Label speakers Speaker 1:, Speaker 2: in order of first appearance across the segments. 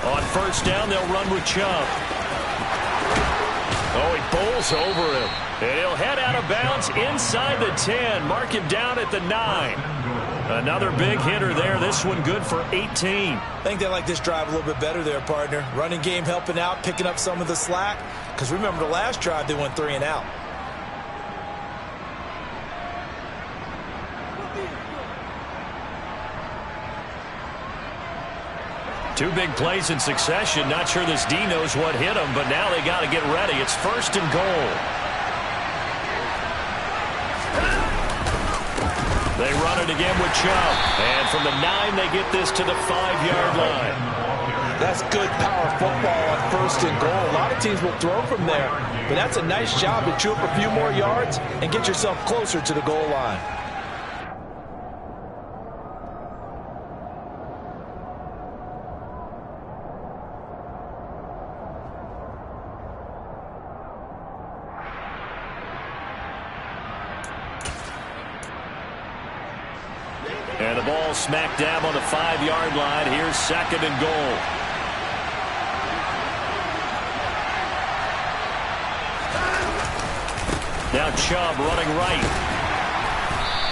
Speaker 1: On first down, they'll run with Chubb. Oh, he bowls over him. And he'll head out of bounds inside the 10. Mark him down at the 9. Another big hitter there. This one good for 18.
Speaker 2: I think they like this drive a little bit better there, partner. Running game helping out, picking up some of the slack. Because remember the last drive, they went 3 and out.
Speaker 1: Two big plays in succession. Not sure this D knows what hit him, but now they got to get ready. It's first and goal. They run it again with Chubb. And from the 9, they get this to the 5-yard line.
Speaker 2: That's good power football on first and goal. A lot of teams will throw from there. But that's a nice job to chew up a few more yards and get yourself closer to the goal line.
Speaker 1: And the ball smack dab on the 5-yard line. Here's second and goal. Now Chubb running right.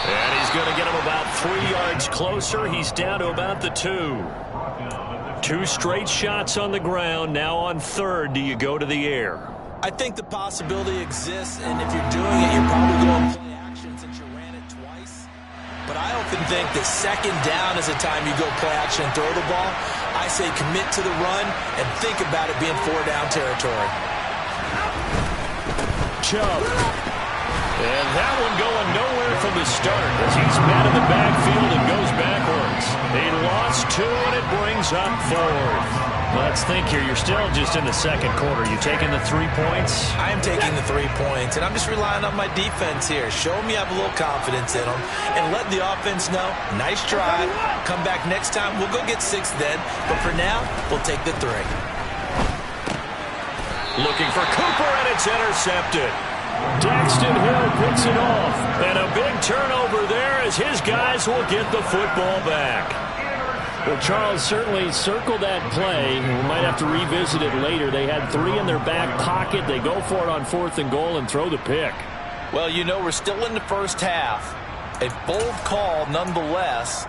Speaker 1: And he's going to get him about 3 yards closer. He's down to about the 2. 2 straight shots on the ground. Now on third, do you go to the air?
Speaker 2: I think the possibility exists, and if you're doing it, you're probably going to play action since you ran it twice. But I often think that second down is the time you go play action and throw the ball. I say commit to the run and think about it being 4-down territory.
Speaker 1: Chubb. And that one going nowhere from the start as he's met in the backfield and goes backwards. He lost 2 and it brings up 4th. Let's think here. You're still just in the second quarter. You taking the 3 points?
Speaker 2: I'm taking the 3 points, and I'm just relying on my defense here. Show me I have a little confidence in them, and let the offense know, nice drive. Come back next time. We'll go get 6 then, but for now, we'll take the 3.
Speaker 1: Looking for Cooper, and it's intercepted. Daxton Hill picks it off, and a big turnover there as his guys will get the football back.
Speaker 3: Well, Charles certainly circled that play. We might have to revisit it later. They had 3 in their back pocket. They go for it on 4th and goal and throw the pick.
Speaker 2: Well, you know, we're still in the first half. A bold call nonetheless.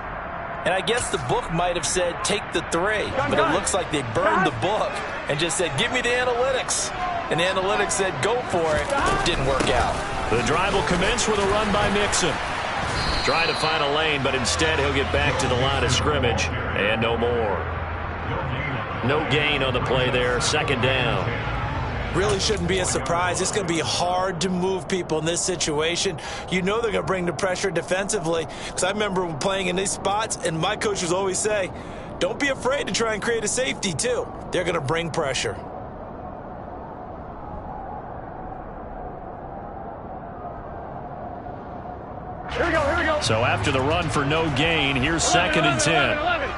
Speaker 2: And I guess the book might have said take the 3. But it looks like they burned the book and just said, give me the analytics. And the analytics said, go for it. Didn't work out.
Speaker 1: The drive will commence with a run by Mixon. Trying to find a lane, but instead he'll get back to the line of scrimmage. And no more. No gain on the play there. Second down.
Speaker 2: Really shouldn't be a surprise. It's going to be hard to move people in this situation. You know they're going to bring the pressure defensively. Because I remember playing in these spots, and my coaches always say, don't be afraid to try and create a safety, too. They're going to bring pressure.
Speaker 4: Here we go, here we go.
Speaker 1: So after the run for no gain, here's 2nd and 10.
Speaker 4: 11.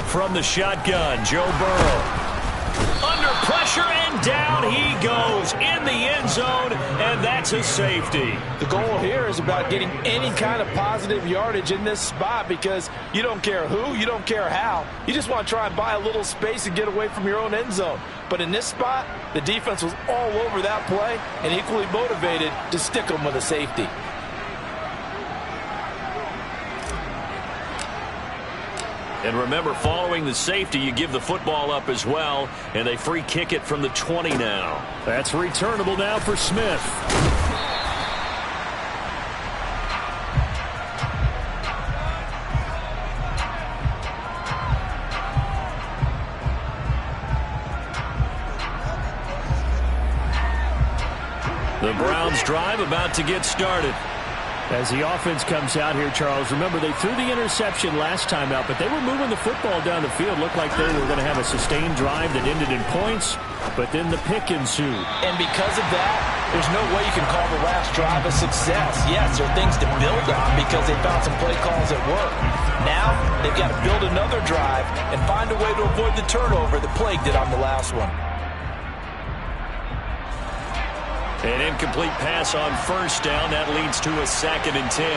Speaker 1: From the shotgun, Joe Burrow. Under pressure, and down he goes in the end zone, and that's a safety.
Speaker 2: The goal here is about getting any kind of positive yardage in this spot because you don't care who, you don't care how. You just want to try and buy a little space and get away from your own end zone. But in this spot, the defense was all over that play and equally motivated to stick them with a safety.
Speaker 1: And remember, following the safety, you give the football up as well, and they free kick it from the 20 now.
Speaker 3: That's returnable now for Smith.
Speaker 1: The Browns drive about to get started.
Speaker 3: As the offense comes out here, Charles, remember they threw the interception last time out, but they were moving the football down the field. Looked like they were going to have a sustained drive that ended in points, but then the pick ensued.
Speaker 2: And because of that, there's no way you can call the last drive a success. Yes, there are things to build on because they found some play calls that work. Now, they've got to build another drive and find a way to avoid the turnover that plagued it on the last one.
Speaker 1: An incomplete pass on first down. That leads to a 2nd and 10.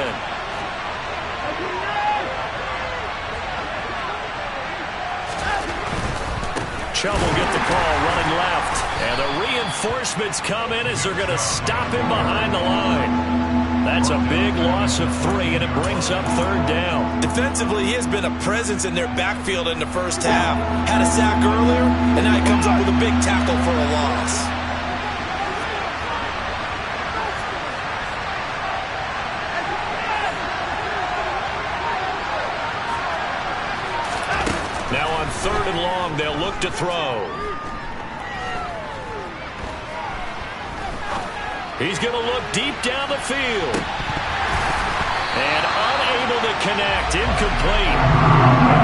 Speaker 1: Chubb will get the call running left. And the reinforcements come in as they're going to stop him behind the line. That's a big loss of 3, and it brings up 3rd down.
Speaker 2: Defensively, he has been a presence in their backfield in the first half. Had a sack earlier, and now he comes up with a big tackle for a loss.
Speaker 1: Now on 3rd and long, they'll look to throw. He's going to look deep down the field. And unable to connect. Incomplete.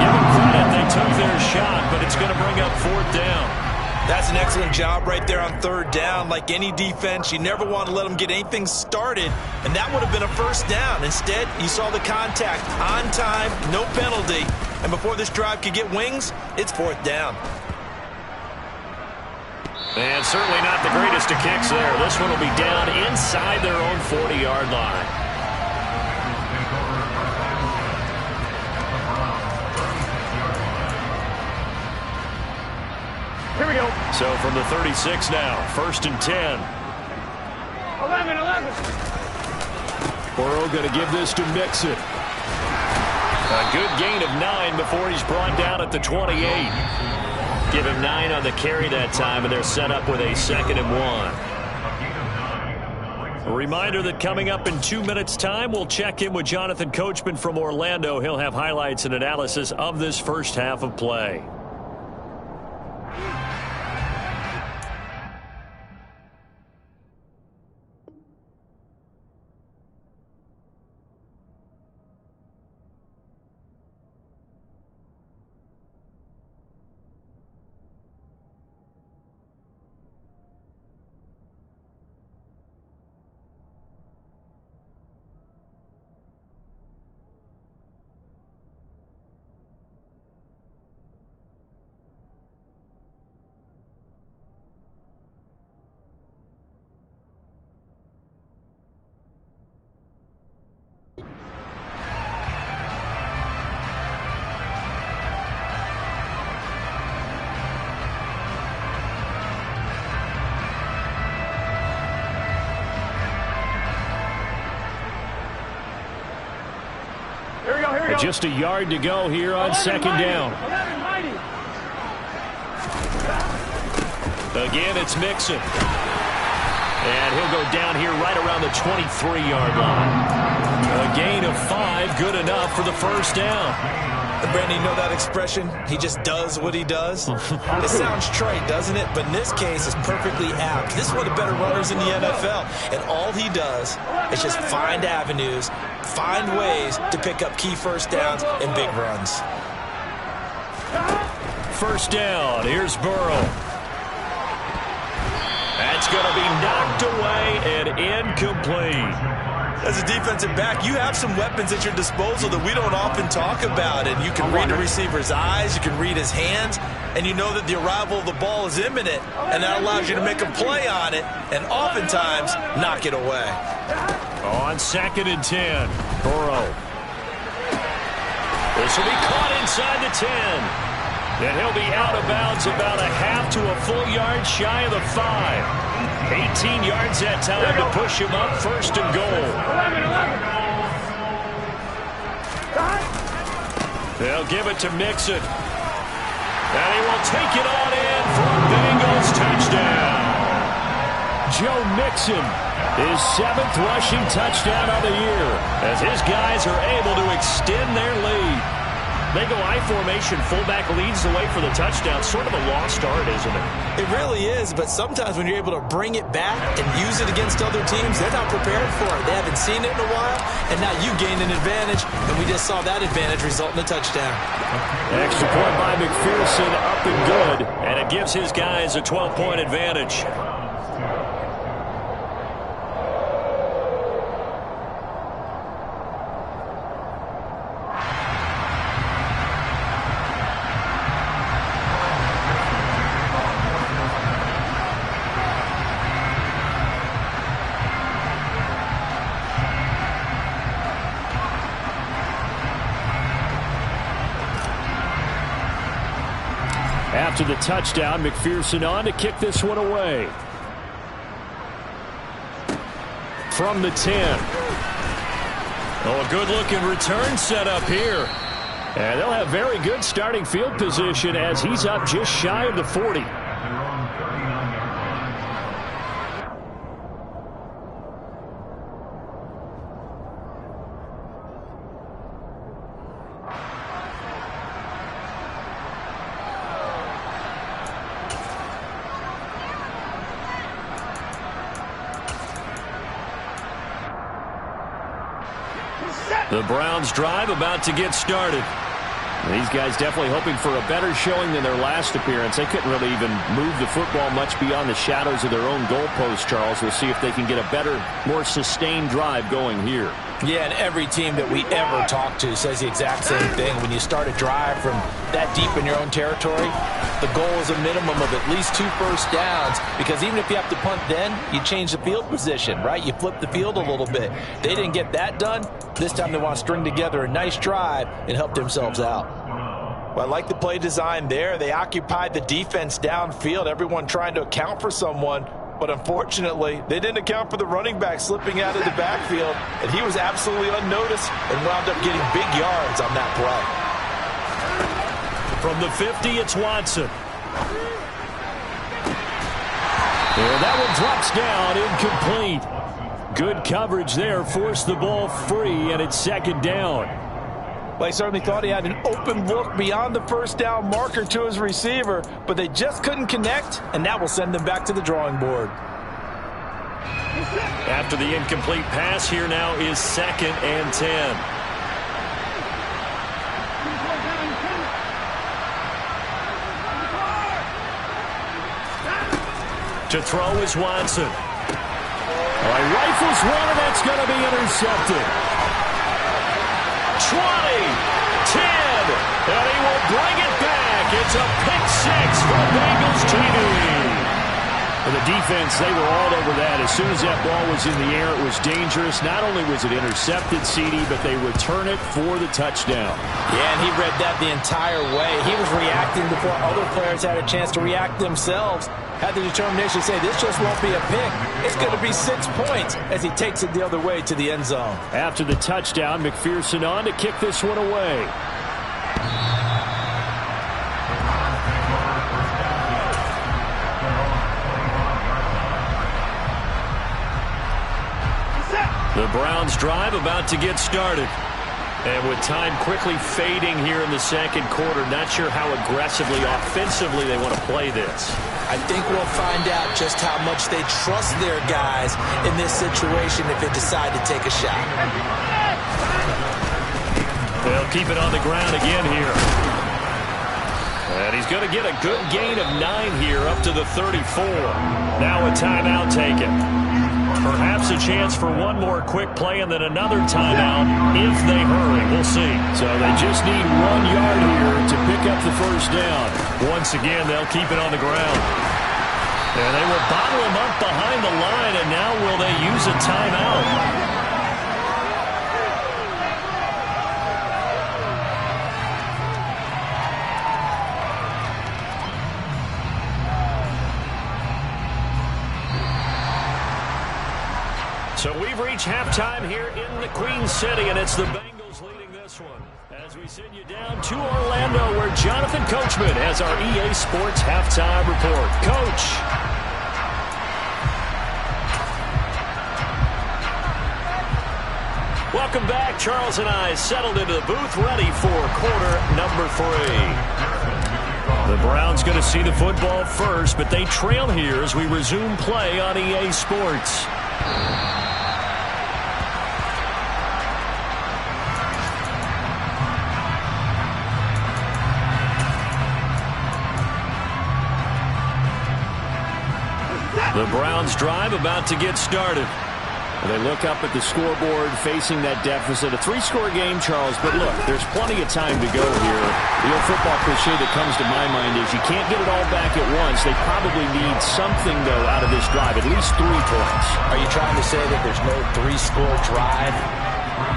Speaker 1: Give them credit. They took their shot, but it's going to bring up 4th down.
Speaker 2: That's an excellent job right there on 3rd down. Like any defense, you never want to let them get anything started, and that would have been a 1st down. Instead, you saw the contact on time, no penalty, and before this drive could get wings, it's 4th down.
Speaker 1: And certainly not the greatest of kicks there. This one will be down inside their own 40-yard line.
Speaker 4: Here we go.
Speaker 1: So from the 36 now, 1st and 10.
Speaker 4: 11.
Speaker 3: Burrow going to give this to Mixon.
Speaker 1: A good gain of 9 before he's brought down at the 28. Give him 9 on the carry that time, and they're set up with a 2nd and 1. A reminder that coming up in 2 minutes' time, we'll check in with Jonathan Coachman from Orlando. He'll have highlights and analysis of this first half of play.
Speaker 3: Just a yard to go here on 2nd down.
Speaker 1: Again, it's Mixon. And he'll go down here right around the 23-yard line. A gain of 5, good enough for the 1st down.
Speaker 2: And Brandon, you know that expression? He just does what he does? It sounds trite, doesn't it? But in this case, it's perfectly apt. This is one of the better runners in the NFL. And all he does is just find avenues, find ways to pick up key 1st downs and big runs.
Speaker 1: 1st down. Here's Burrow. That's going to be knocked away and incomplete.
Speaker 2: As a defensive back, you have some weapons at your disposal that we don't often talk about. And you can read the receiver's eyes, you can read his hands, and you know that the arrival of the ball is imminent. And that allows you to make a play on it and oftentimes knock it away.
Speaker 1: On 2nd and 10, Burrow. This will be caught inside the 10. And he'll be out of bounds about a half to a full yard shy of the 5. 18 yards that time to push him up 1st and goal. 11. They'll give it to Mixon. And he will take it on in for a Bengals touchdown.
Speaker 3: Joe Mixon, his 7th rushing touchdown of the year,
Speaker 1: as his guys are able to extend their lead. They go I formation, fullback leads the way for the touchdown. Sort of a lost art, isn't it?
Speaker 2: It really is, but sometimes when you're able to bring it back and use it against other teams, they're not prepared for it. They haven't seen it in a while, and now you gain an advantage, and we just saw that advantage result in a touchdown.
Speaker 3: Extra point by McPherson, up and good.
Speaker 1: And it gives his guys a 12-point advantage.
Speaker 3: After the touchdown, McPherson on to kick this one away. From the 10.
Speaker 1: Oh, a good-looking return set up here.
Speaker 3: And they'll have very good starting field position as he's up just shy of the 40.
Speaker 1: The Browns drive about to get started.
Speaker 3: These guys definitely hoping for a better showing than their last appearance. They couldn't really even move the football much beyond the shadows of their own goalpost, Charles. We'll see if they can get a better, more sustained drive going here.
Speaker 2: Yeah, and every team that we ever talk to says the exact same thing. When you start a drive from that deep in your own territory, the goal is a minimum of at least 2 first downs, because even if you have to punt then, you change the field position, right? You flip the field a little bit. They didn't get that done. This time they want to string together a nice drive and help themselves out. Well, I like the play design there. They occupied the defense downfield, everyone trying to account for someone. But unfortunately, they didn't account for the running back slipping out of the backfield, and he was absolutely unnoticed and wound up getting big yards on that play.
Speaker 1: From the 50, it's Watson.
Speaker 3: And that one drops down, incomplete. Good coverage there, forced the ball free, and it's second down.
Speaker 2: Well, he certainly thought he had an open look beyond the first down marker to his receiver, but they just couldn't connect, and that will send them back to the drawing board.
Speaker 1: After the incomplete pass, here now is 2nd and 10. To throw is Watson.
Speaker 3: All right, rifles one, and that's going to be intercepted.
Speaker 1: 20, 10, and he will bring it back. It's a pick 6 for Bengals TV.
Speaker 3: And the defense, they were all over that. As soon as that ball was in the air, it was dangerous. Not only was it intercepted, CD, but they return it for the touchdown.
Speaker 2: Yeah, and he read that the entire way. He was reacting before other players had a chance to react themselves. Had the determination to say, this just won't be a pick. It's going to be 6 points as he takes it the other way to the end zone.
Speaker 3: After the touchdown, McPherson on to kick this one away.
Speaker 1: The Browns drive about to get started. And with time quickly fading here in the second quarter, not sure how aggressively, offensively they want to play this.
Speaker 2: I think we'll find out just how much they trust their guys in this situation if they decide to take a shot.
Speaker 1: They'll keep it on the ground again here. And he's going to get a good gain of 9 here up to the 34. Now a timeout taken. Perhaps a chance for one more quick play and then another timeout if they hurry. We'll see.
Speaker 3: So they just need 1 yard here to pick up the first down.
Speaker 1: Once again, they'll keep it on the ground. And they will bottle him up behind the line, and now will they use a timeout? So we've reached halftime here in the Queen City, and it's the Bengals leading this one. As we send you down to Orlando, where Jonathan Coachman has our EA Sports halftime report. Coach. Welcome back. Charles and I settled into the booth, ready for quarter number 3. The Browns going to see the football first, but they trail here as we resume play on EA Sports. The Browns drive about to get started.
Speaker 3: They look up at the scoreboard facing that deficit. A 3-score game, Charles, but look, there's plenty of time to go here. The old football cliche that comes to my mind is you can't get it all back at once. They probably need something, though, out of this drive, at least 3 points.
Speaker 2: Are you trying to say that there's no 3-score drive?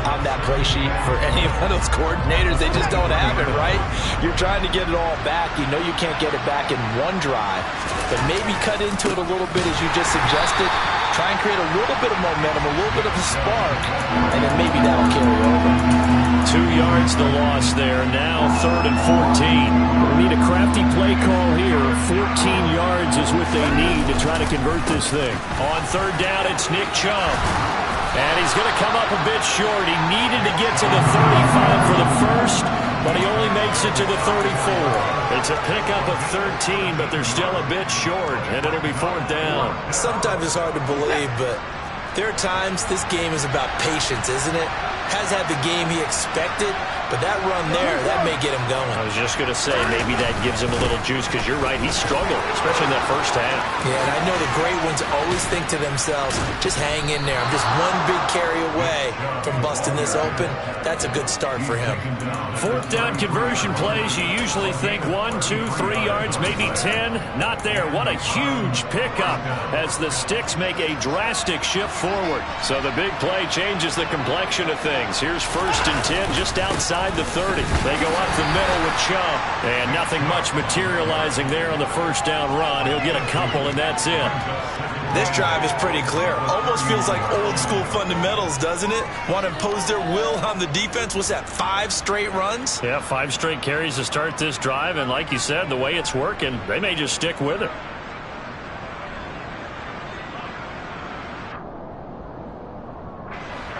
Speaker 2: on that play sheet for any of those coordinators. They just don't have it, right? You're trying to get it all back. You know you can't get it back in one drive, but maybe cut into it a little bit as you just suggested. Try and create a little bit of momentum, a little bit of a spark, and then maybe that'll carry over.
Speaker 3: 2 yards the loss there. Now 3rd and 14. We need a crafty play call here. 14 yards is what they need to try to convert this thing.
Speaker 1: On 3rd down, it's Nick Chubb. And he's going to come up a bit short. He needed to get to the 35 for the first, but he only makes it to the 34. It's a pickup of 13, but they're still a bit short, and it'll be 4th down.
Speaker 2: Sometimes it's hard to believe, but there are times this game is about patience, isn't it? Has had the game he expected, but that run there, that may get him going.
Speaker 1: I was just going to say, maybe that gives him a little juice, because you're right, he struggled, especially in that first half.
Speaker 2: Yeah, and I know the great ones always think to themselves, just hang in there. I'm just one big carry away from busting this open. That's a good start for him.
Speaker 1: 4th down conversion plays, you usually think 1, 2, 3 yards, maybe 10. Not there. What a huge pickup as the Sticks make a drastic shift forward. So the big play changes the complexion of things. Here's 1st and 10 just outside the 30. They go up the middle with Chubb. And nothing much materializing there on the 1st down run. He'll get a couple, and that's it.
Speaker 2: This drive is pretty clear. Almost feels like old school fundamentals, doesn't it? Want to impose their will on the defense. What's that, 5 straight runs?
Speaker 1: Yeah, 5 straight carries to start this drive. And like you said, the way it's working, they may just stick with it.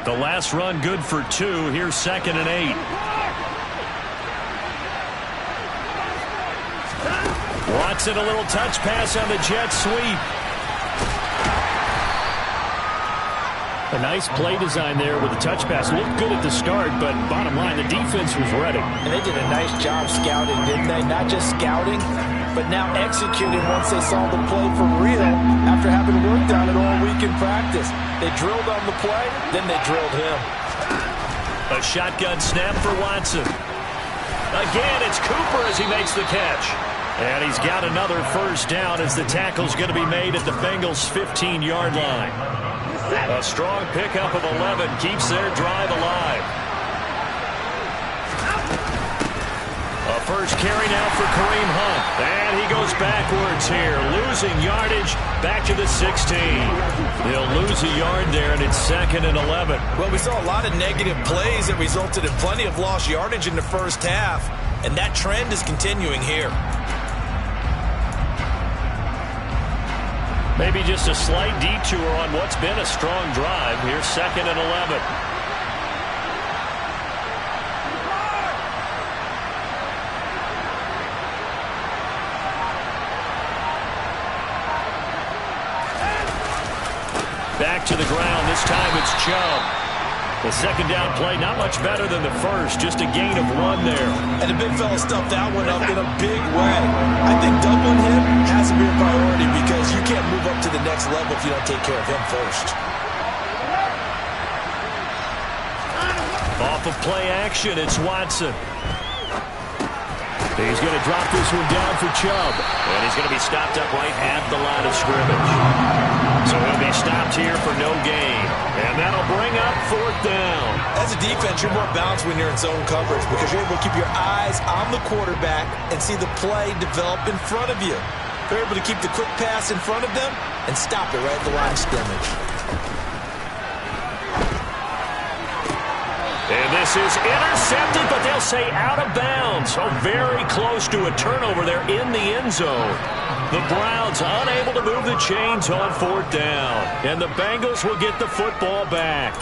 Speaker 1: The last run good for 2. Here's 2nd and 8. Watson, a little touch pass on the jet sweep.
Speaker 3: A nice play design there with the touch pass. Looked good at the start, but bottom line, the defense was ready.
Speaker 2: And they did a nice job scouting, didn't they? Not just scouting, but now executing once they saw the play for real after having worked on it all week in practice. They drilled on the play, then they drilled him.
Speaker 1: A shotgun snap for Watson. Again, it's Cooper as he makes the catch. And he's got another 1st down as the tackle's going to be made at the Bengals' 15-yard line. A strong pickup of 11 keeps their drive alive. A first carry now for Kareem Hunt. And he goes backwards here, losing yardage back to the 16. They'll lose a yard there, and it's 2nd and 11.
Speaker 2: Well, we saw a lot of negative plays that resulted in plenty of lost yardage in the first half, and that trend is continuing here.
Speaker 1: Maybe just a slight detour on what's been a strong drive. Here's 2nd and 11. Back to the ground. This time it's Chubb. The 2nd down play, not much better than the first. Just a gain of 1 there.
Speaker 2: And the big fella stuffed that one up in a big way. I think doubling him has to be a priority because you can't move up to the next level if you don't take care of him first.
Speaker 1: Off of play action, it's Watson. He's going to drop this one down for Chubb. And he's going to be stopped up right at the line of scrimmage. So he'll be stopped here for no gain. And that'll bring up 4th down.
Speaker 2: As a defense, you're more balanced when you're in zone coverage because you're able to keep your eyes on the quarterback and see the play develop in front of you. They're able to keep the quick pass in front of them and stop it right at the line of scrimmage.
Speaker 1: And this is intercepted, but they'll say out of bounds. So very close to a turnover there in the end zone. The Browns unable to move the chains on 4th down. And the Bengals will get the football back.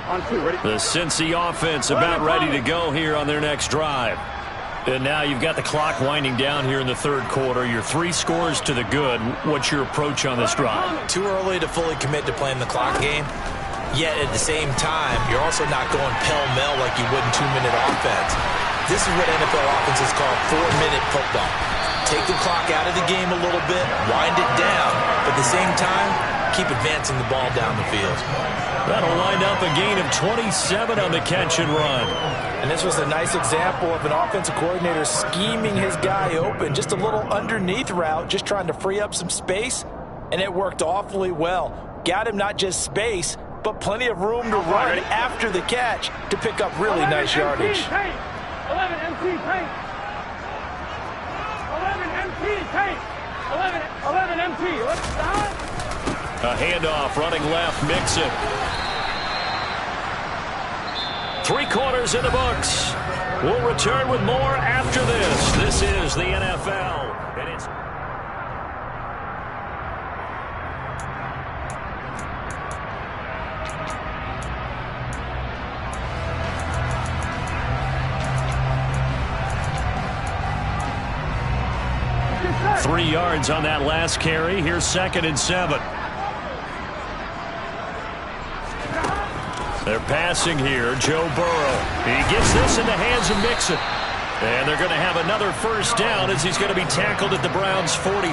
Speaker 4: On 2, ready?
Speaker 1: The Cincy offense about ready to go here on their next drive. And now you've got the clock winding down here in the 3rd quarter. You're 3 scores to the good. What's your approach on this drive?
Speaker 2: Too early to fully commit to playing the clock game. Yet at the same time, you're also not going pell-mell like you would in 2-minute offense. This is what NFL offenses call 4-minute football. Take the clock out of the game a little bit, wind it down, but at the same time, keep advancing the ball down the field.
Speaker 1: That'll wind up a gain of 27 on the catch and run.
Speaker 2: And this was a nice example of an offensive coordinator scheming his guy open. Just a little underneath route, just trying to free up some space, and it worked awfully well. got him not just space, but plenty of room to run after the catch to pick up really nice yardage.
Speaker 4: 11 MT paint. 11 MT paint. 11 MT. Let's start.
Speaker 1: A handoff, running left, Mixon. 3 quarters in the books. We'll return with more after this. This is the NFL. And it's... Three yards on that last carry. Here's 2nd and 7. They're passing here. Joe Burrow. He gets this in the hands of Mixon. And they're going to have another first down as he's going to be tackled at the Browns' 43.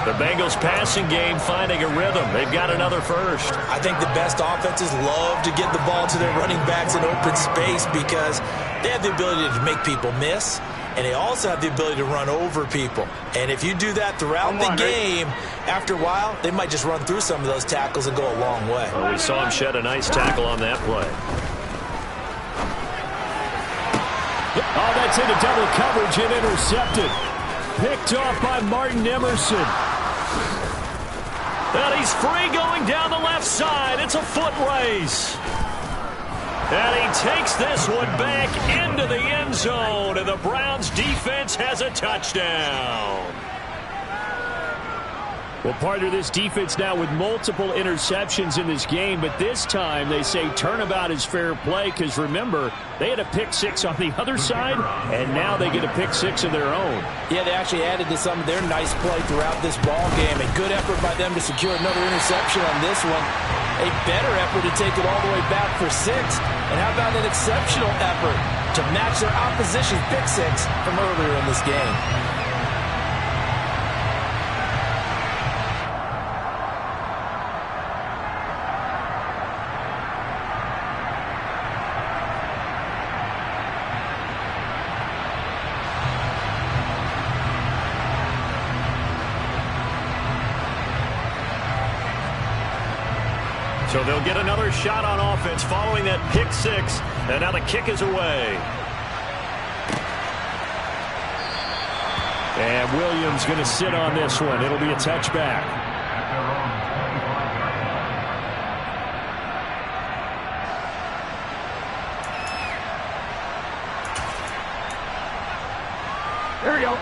Speaker 1: The Bengals passing game finding a rhythm. They've got another first.
Speaker 2: I think the best offenses love to get the ball to their running backs in open space because they have the ability to make people miss. And they also have the ability to run over people. And if you do that throughout the game, after a while, they might just run through some of those tackles and go a long way.
Speaker 1: Well, we saw him shed a nice tackle on that play.
Speaker 3: Oh, that's into double coverage and intercepted. Picked off by Martin Emerson.
Speaker 1: And he's free going down the left side. It's a foot race. And he takes this one back into the end zone, and the Browns defense has a touchdown.
Speaker 3: Well, partner, this defense now with multiple interceptions in this game, but this time they say turnabout is fair play because, remember, they had a pick-6 on the other side, and now they get a pick-6 of their own.
Speaker 2: Yeah, they actually added to some of their nice play throughout this ball game. A good effort by them to secure another interception on this one. A better effort to take it all the way back for 6. And how about an exceptional effort to match their opposition's pick-6 from earlier in this game?
Speaker 1: So they'll get another shot on offense following that pick-6, and now the kick is away.
Speaker 3: And Williams going to sit on this one. It'll be a touchback.
Speaker 4: Here we go.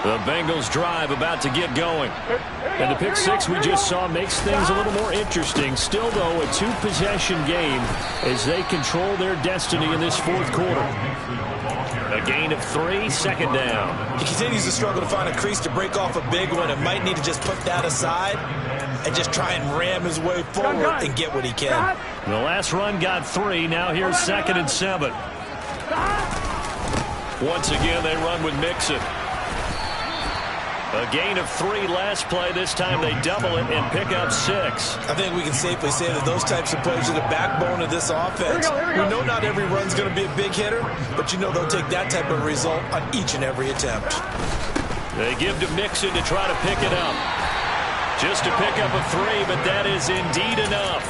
Speaker 1: The Bengals drive about to get going.
Speaker 3: And the pick-6 we just saw makes things a little more interesting. Still, though, a 2-possession game as they control their destiny in this 4th quarter.
Speaker 1: A gain of 3, 2nd down.
Speaker 2: He continues to struggle to find a crease to break off a big one and might need to just put that aside and just try and ram his way forward and get what he can.
Speaker 1: The last run got 3. Now here's 2nd and 7. Once again, they run with Mixon. A gain of 3 last play. This time they double it and pick up 6.
Speaker 2: I think we can safely say that those types of plays are the backbone of this offense. We know not every run's going to be a big hitter, but you know they'll take that type of result on each and every attempt.
Speaker 1: They give to Mixon to try to pick it up. Just to pick up a 3, but that is indeed enough.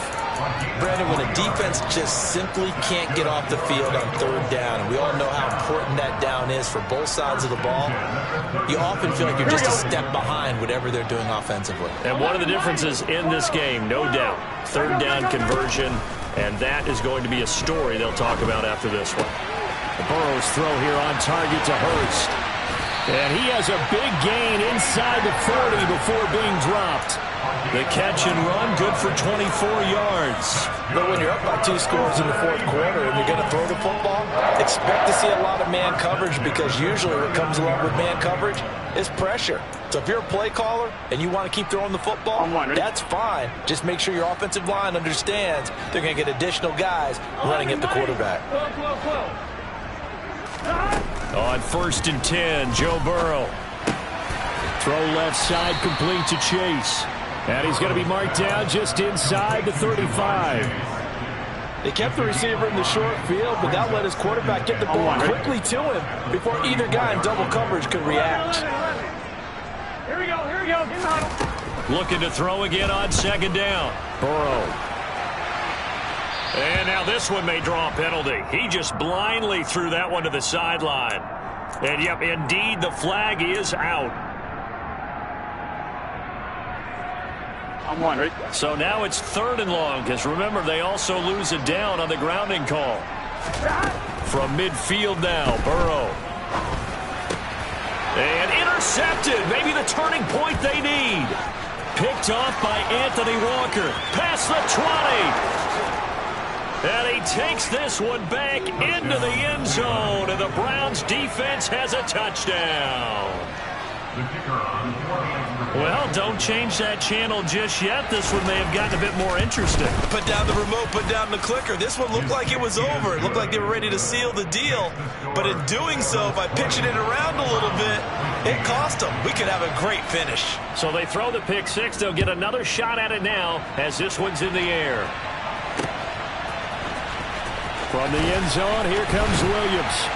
Speaker 2: Brandon, when a defense just simply can't get off the field on 3rd down, and we all know how important that down is for both sides of the ball, you often feel like you're just a step behind whatever they're doing offensively.
Speaker 1: And one of the differences in this game, no doubt, 3rd down conversion, and that is going to be a story they'll talk about after this one.
Speaker 3: Burrow's throw here on target to Hurst. And he has a big gain inside the 40 before being dropped.
Speaker 1: The catch and run, good for 24 yards.
Speaker 2: But when you're up by 2 scores in the 4th quarter and you're going to throw the football, expect to see a lot of man coverage because usually what comes along with man coverage is pressure. So if you're a play caller and you want to keep throwing the football, that's fine. Just make sure your offensive line understands they're going to get additional guys running at the quarterback.
Speaker 1: On 1st and 10, Joe Burrow.
Speaker 3: Throw left side complete to Chase. And he's going to be marked down just inside the 35.
Speaker 2: They kept the receiver in the short field, but that let his quarterback get the ball quickly to him before either guy in double coverage could react.
Speaker 4: Here we go. Get in the huddle.
Speaker 1: Looking to throw again on second down. Burrow. And now this one may draw a penalty. He just blindly threw that one to the sideline. And, yep, indeed, the flag is out.
Speaker 4: I'm one, right?
Speaker 1: So now it's 3rd and long, because remember, they also lose a down on the grounding call. From midfield now, Burrow. And intercepted. Maybe the turning point they need. Picked off by Anthony Walker. Past the 20. And he takes this one back into the end zone. And the Browns defense has a touchdown. Well, don't change that channel just yet. This one may have gotten a bit more interesting.
Speaker 2: Put down the remote, put down the clicker. This one looked like it was over. It looked like they were ready to seal the deal. But in doing so, by pitching it around a little bit, it cost them. We could have a great finish.
Speaker 1: So they throw the pick six. They'll get another shot at it now as this one's in the air.
Speaker 3: From the end zone, here comes Williams.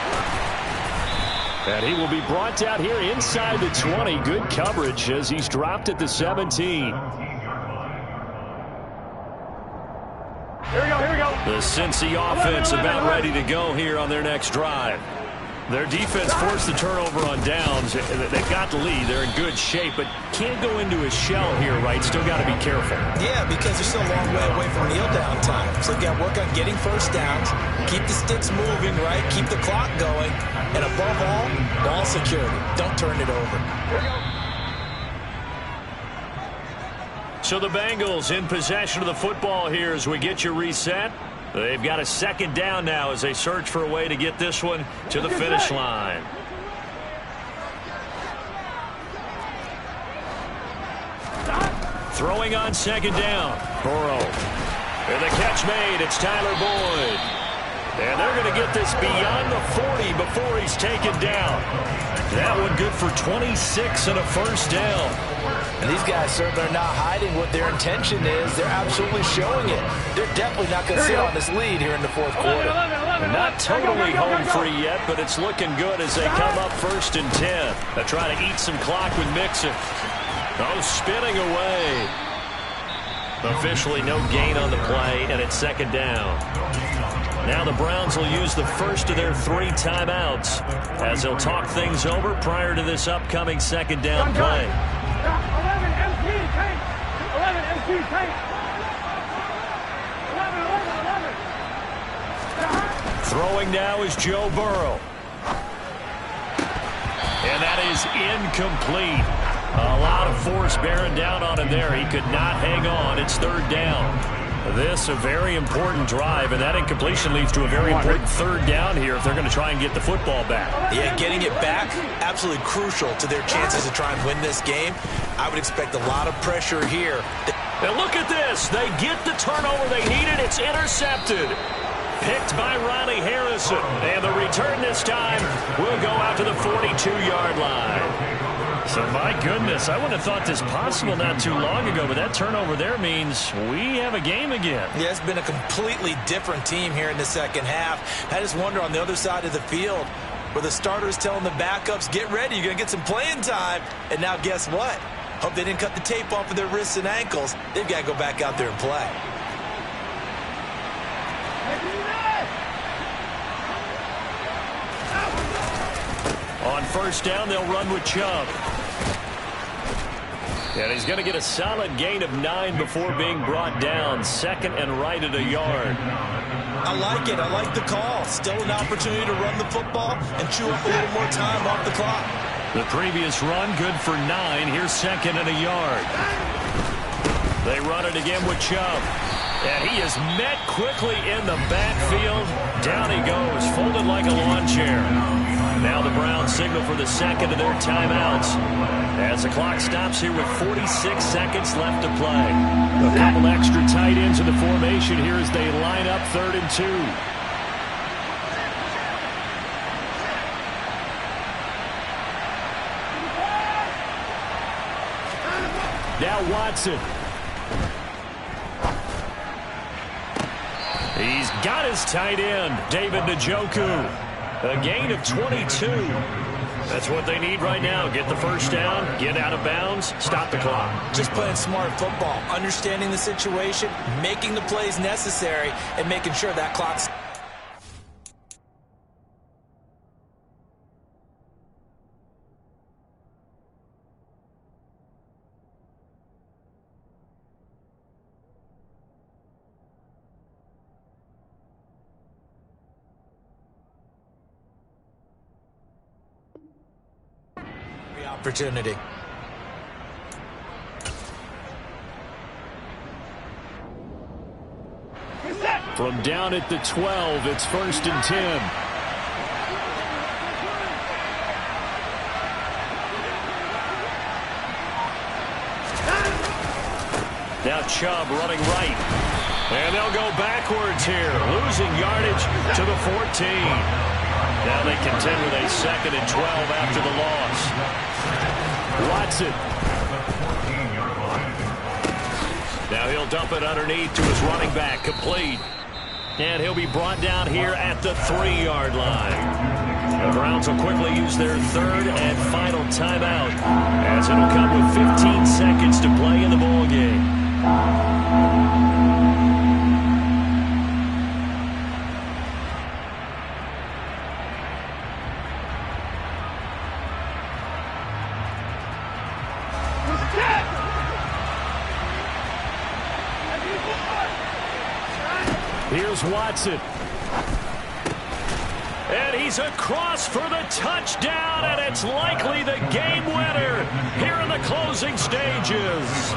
Speaker 3: And he will be brought down here inside the 20. Good coverage as he's dropped at the 17.
Speaker 4: Here we go, here we go.
Speaker 1: The Cincy offense about ready to go here on their next drive. Their defense forced the turnover on downs. They've got the lead. They're in good shape, but can't go into a shell here, right? Still got to be careful.
Speaker 2: Yeah, because they're still a long way away from kneel down time. So they've got to work on getting first downs, keep the sticks moving, right? Keep the clock going. And above all, ball security. Don't turn it over.
Speaker 1: So the Bengals in possession of the football here as we get you reset. They've got a second down now as they search for a way to get this one to the finish line. Throwing on second down. Burrow. And the catch made. It's Tyler Boyd. And they're going to get this beyond the 40 before he's taken down. That one good for 26 and a first down.
Speaker 2: And these guys certainly are not hiding what their intention is. They're absolutely showing it. They're definitely not going to sit on this lead here in the fourth quarter.
Speaker 1: Not totally home free yet, but it's looking good as they come up 1st and 10. They're trying to eat some clock with Mixon. Oh, spinning away. Officially no gain on the play, and it's second down. Now the Browns will use the first of their 3 timeouts as they'll talk things over prior to this upcoming second down play.
Speaker 4: 11 MP tank. 11 MP tank. 11.
Speaker 1: Throwing now is Joe Burrow. And that is incomplete. A lot of force bearing down on him there. He could not hang on. It's 3rd down. This a very important drive, and that incompletion leads to a very important 3rd down here if they're going to try and get the football back.
Speaker 2: Yeah, getting it back, absolutely crucial to their chances to try and win this game. I would expect a lot of pressure here.
Speaker 1: And look at this. They get the turnover they needed. It's intercepted. Picked by Ronnie Harrison. And the return this time will go out to the 42-yard line. So, my goodness, I wouldn't have thought this possible not too long ago, but that turnover there means we have a game again.
Speaker 2: Yeah, it's been a completely different team here in the second half. I just wonder on the other side of the field where the starters telling the backups, get ready, you're going to get some playing time. And now guess what? Hope they didn't cut the tape off of their wrists and ankles. They've got to go back out there and play.
Speaker 1: On first down, they'll run with Chubb. And he's going to get a solid gain of 9 before being brought down. 2nd and right at a yard.
Speaker 2: I like it. I like the call. Still an opportunity to run the football and chew up a little more time off the clock.
Speaker 1: The previous run, good for 9. Here's 2nd and a yard. They run it again with Chubb. And he is met quickly in the backfield. Down he goes, folded like a lawn chair. Now the Browns signal for the second of their timeouts as the clock stops here with 46 seconds left to play. A couple extra tight ends in the formation here as they line up 3rd and 2. Now Watson. He's got his tight end, David Njoku. A gain of 22. That's what they need right now. Get the first down, get out of bounds, stop the clock.
Speaker 2: Just playing smart football, understanding the situation, making the plays necessary, and making sure that clock's... opportunity.
Speaker 3: From down at the 12, it's 1st and 10.
Speaker 1: Now Chubb running right. And they'll go backwards here, losing yardage to the 14. Now they contend with a 2nd and 12 after the loss.
Speaker 3: Watson.
Speaker 1: Now he'll dump it underneath to his running back, complete. And he'll be brought down here at the 3-yard line. The Browns will quickly use their 3rd and final timeout, as it'll come with 15 seconds to play in the ball game.
Speaker 3: Here's Watson.
Speaker 1: And he's across for the touchdown, and it's likely the game winner here in the closing stages.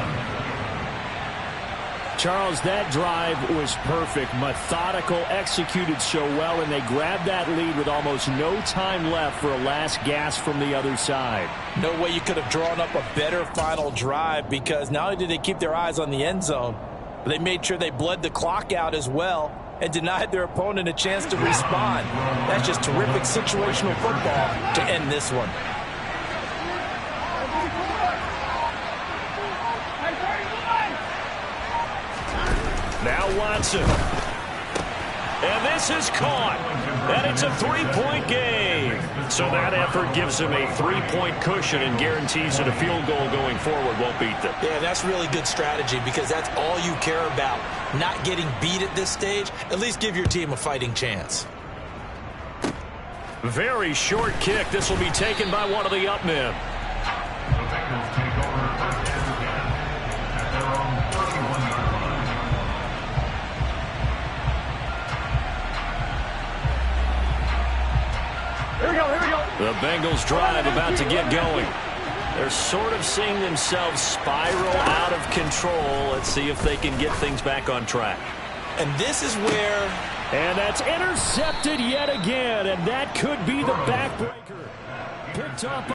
Speaker 3: Charles, that drive was perfect, methodical, executed so well, and they grabbed that lead with almost no time left for a last gasp from the other side.
Speaker 2: No way you could have drawn up a better final drive, because not only did they keep their eyes on the end zone, but they made sure they bled the clock out as well and denied their opponent a chance to respond. That's just terrific situational football to end this one.
Speaker 1: Now Watson. And this is caught. And it's a 3-point game. So that effort gives him a 3-point cushion and guarantees that a field goal going forward won't beat them.
Speaker 2: Yeah, that's really good strategy, because that's all you care about. Not getting beat at this stage. At least give your team a fighting chance.
Speaker 1: Very short kick. This will be taken by one of the up men.
Speaker 4: Here we go.
Speaker 1: The Bengals drive about to get going. They're sort of seeing themselves spiral out of control. Let's see if they can get things back on track.
Speaker 2: And this is where...
Speaker 3: And that's intercepted yet again, and that could be the backbreaker. Picked up.